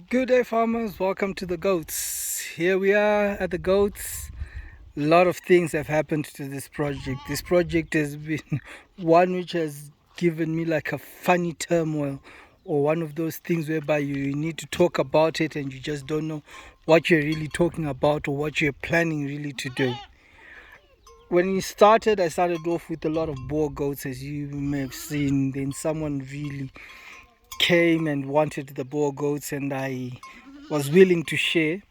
Good day, farmers. Welcome to the goats. Here we are at the goats. A lot of things have happened to this project. This project has been one which has given me like a funny turmoil, or one of those things whereby you need to talk about it and you just don't know what you're really talking about or what you're planning really to do. When I started off with a lot of Boer goats, as you may have seen. Then someone really came and wanted the Boer goats, and I was willing to share.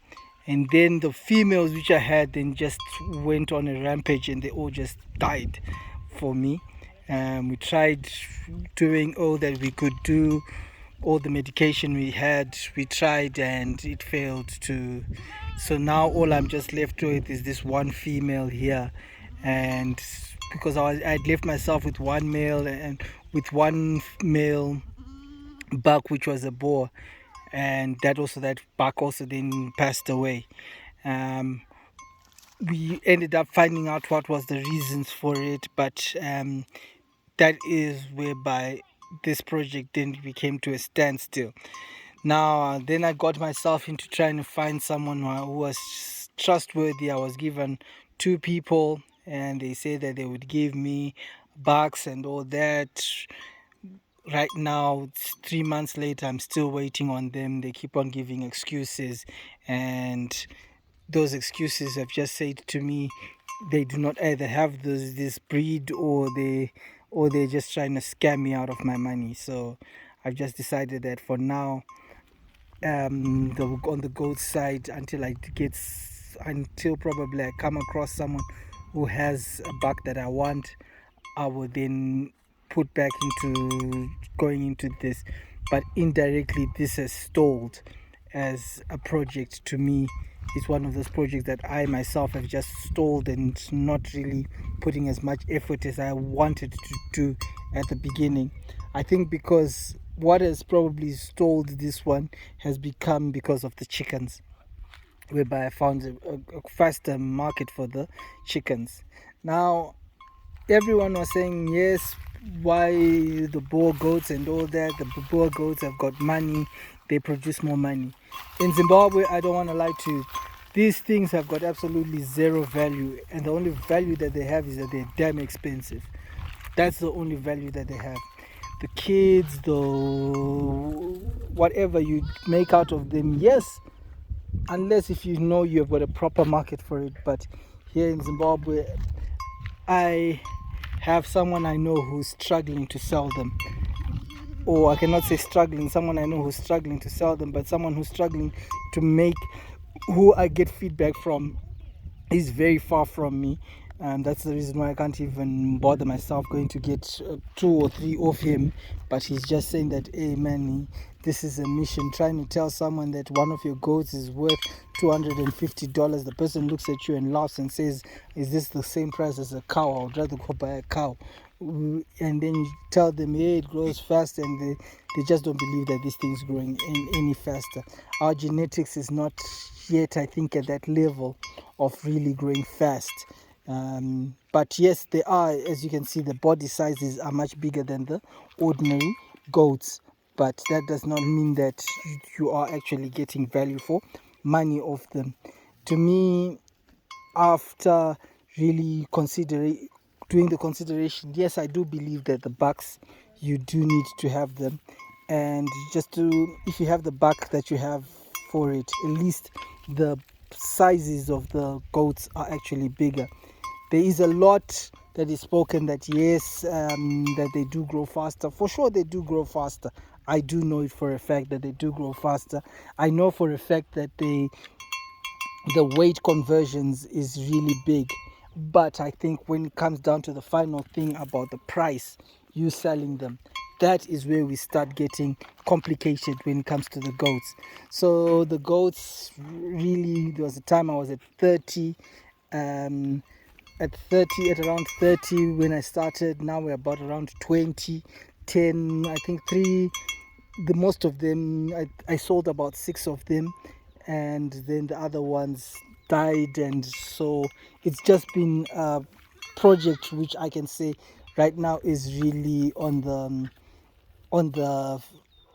And then the females which I had then just went on a rampage, and they all just died for me. We tried doing all that we could do, all the medication we had, we tried, and it failed to. So now all I'm just left with is this one female here, and because I'd left myself with one male and with one male buck which was a boar, and that buck also then passed away. um, we ended up finding out what was the reasons for it, but that is whereby this project then became to a standstill. Now then I got myself into trying to find someone who was trustworthy. I was given two people, and they said that they would give me bucks and all that. Right now, it's 3 months later, I'm still waiting on them. They keep on giving excuses, and those excuses have just said to me they do not either have this breed, or they're just trying to scam me out of my money. So I've just decided that for now, on the goat side, until probably I come across someone who has a buck that I want, I will then put back into going into this. But indirectly, this has stalled as a project to me. It's one of those projects that I myself have just stalled and not really putting as much effort as I wanted to do at the beginning. I think because what has probably stalled this one has become because of the chickens, whereby I found a faster market for the chickens. Now, everyone was saying yes, why the Boer goats and all that. The Boer goats have got money, they produce more money. In Zimbabwe, I don't want to lie to you, these things have got absolutely zero value, and the only value that they have is that they're damn expensive. That's the only value that they have. The kids, the whatever you make out of them, yes, unless if you know you've got a proper market for it. But here in Zimbabwe, I have someone I know who's struggling to sell them. Or I cannot say struggling, someone I know who's struggling to sell them, but someone who's struggling to make, who I get feedback from, is very far from me. And that's the reason why I can't even bother myself going to get 2 or 3 of him. But he's just saying that, hey man, this is a mission. Trying to tell someone that one of your goats is worth $250. The person looks at you and laughs and says, is this the same price as a cow? I would rather go buy a cow. And then you tell them, hey, it grows fast, and they just don't believe that this thing's growing any faster. Our genetics is not yet, I think, at that level of really growing fast. But yes, they are, as you can see, the body sizes are much bigger than the ordinary goats. But that does not mean that you are actually getting value for money of them. To me, after really doing the consideration, yes, I do believe that the bucks, you do need to have them. And just to, if you have the buck that you have for it, at least the sizes of the goats are actually bigger. There is a lot that is spoken that yes, that they do grow faster. For sure, they do grow faster. I do know it for a fact that they do grow faster. I know for a fact that the weight conversions is really big. But I think when it comes down to the final thing about the price, you selling them, that is where we start getting complicated when it comes to the goats. So the goats, really, there was a time I was at 30, at around 30 when I started. Now we're about around 20, 10, I think 3. The most of them, I sold about 6 of them, and then the other ones died. And so it's just been a project which I can say right now is really on the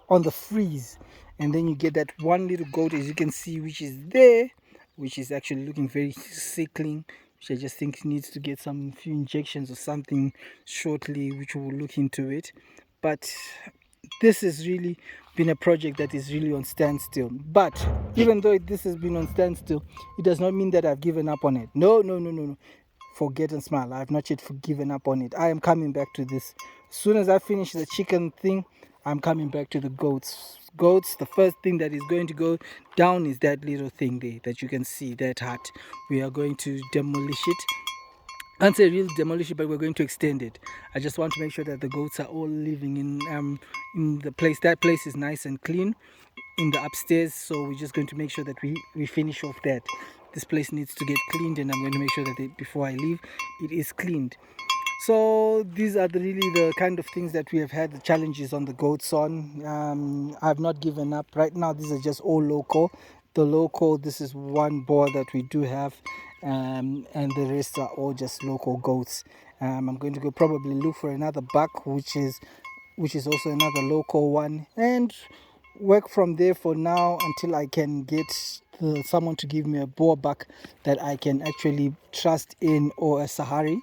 on the freeze. and then you get that one little goat, as you can see, which is there, which is actually looking very sickling, which I just think needs to get some few injections or something shortly, which we'll look into it. But this has really been a project that is really on standstill. But even though this has been on standstill, it does not mean that I've given up on it. No, no, no, no, no. Forget and smile. I have not yet given up on it. I am coming back to this. As soon as I finish the chicken thing, I'm coming back to the goats. Goats, the first thing that is going to go down is that little thing there that you can see, that hut. We are going to demolish it. I can't say real demolition, but we're going to extend it. I just want to make sure that the goats are all living in the place. That place is nice and clean in the upstairs, so we're just going to make sure that we finish off that. This place needs to get cleaned, and I'm going to make sure that before I leave, it is cleaned. So these are really the kind of things that we have had the challenges on the goats on. I've not given up. Right now, these are just all local. The local, this is one Boer that we do have, and the rest are all just local goats. I'm going to go probably look for another buck, which is also another local one, and work from there for now until I can get someone to give me a Boer buck that I can actually trust in, or a Sahari.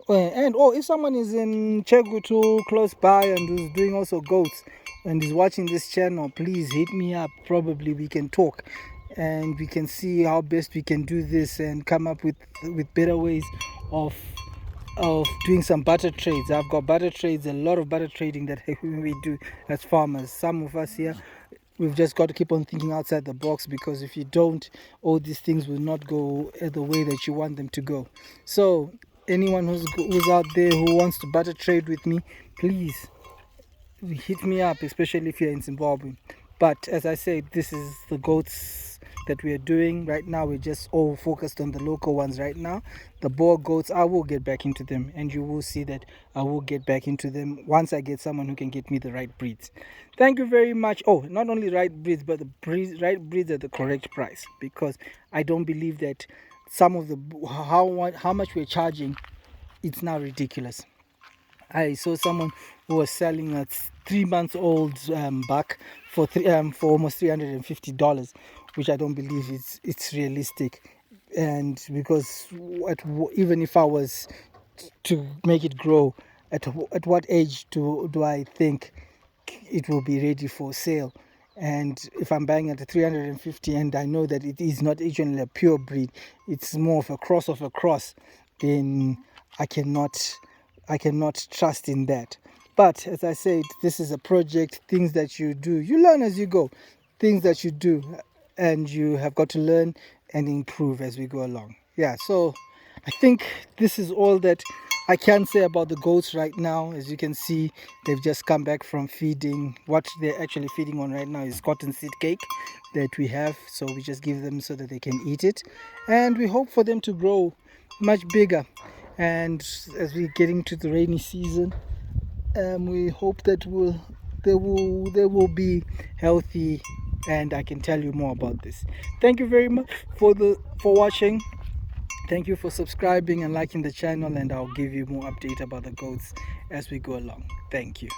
And if someone is in Chegutu close by and who's doing also goats and is watching this channel, please hit me up. Probably we can talk and we can see how best we can do this and come up with better ways of doing some barter trades. I've got barter trades, a lot of barter trading that we do as farmers. Some of us here, we've just got to keep on thinking outside the box, because if you don't, all these things will not go the way that you want them to go. So anyone who's out there who wants to barter trade with me, please hit me up, especially if you're in Zimbabwe. But as I said, this is the goats that we are doing right now. We're just all focused on the local ones right now. The Boer goats, I will get back into them, and you will see that I will get back into them once I get someone who can get me the right breeds. Thank you very much. Oh, not only right breeds, but the right breeds at the correct price, because I don't believe that some of the how much we're charging, it's now ridiculous. I saw someone who was selling a 3-month-old buck for almost $350, which I don't believe it's realistic. And because even if I was to make it grow, at what age do I think it will be ready for sale? And if I'm buying at a 350 and I know that it is not actually a pure breed, it's more of a cross, then I cannot trust in that. But as I said, this is a project. Things that you do, you learn as you go. Things that you do, and you have got to learn and improve as we go along. Yeah, so I think this is all that I can say about the goats right now. As you can see, they've just come back from feeding. What they're actually feeding on right now is cottonseed cake that we have. So we just give them so that they can eat it. And we hope for them to grow much bigger. And as we're getting to the rainy season, we hope that they will be healthy, and I can tell you more about this. Thank you very much for watching. Thank you for subscribing and liking the channel, and I'll give you more update about the goats as we go along. Thank you.